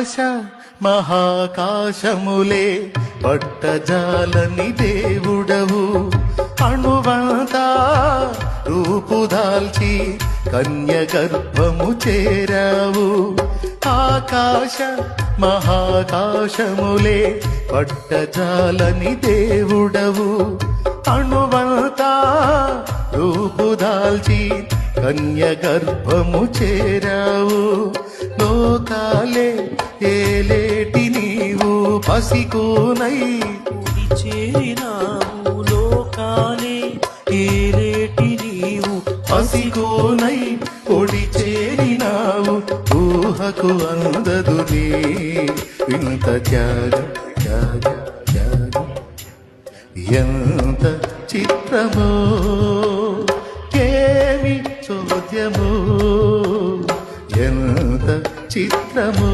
ఆకాశ మహాకాశములే పట్టజాలని దేవుడవు అణువంతా రూపుదాల్చి కన్య గర్భము చేరావు ఆకాశ మహాకాశములే పట్టజాలని దేవుడవు అణువంతా రూపుదాల్చి కన్య గర్భము చేరావు లోకాలే ఏలేటి నీవు పసికోనై చేరినావు లోకాలే ఏలేటి నీవు పసికోనై ఒడి చేరినావు ఊహకు అందదు నీ ఇంత త్యాగం త్యాగం త్యాగం ఎంత చిత్రమో ఏమి చోద్యమో ఎంత చిత్రమో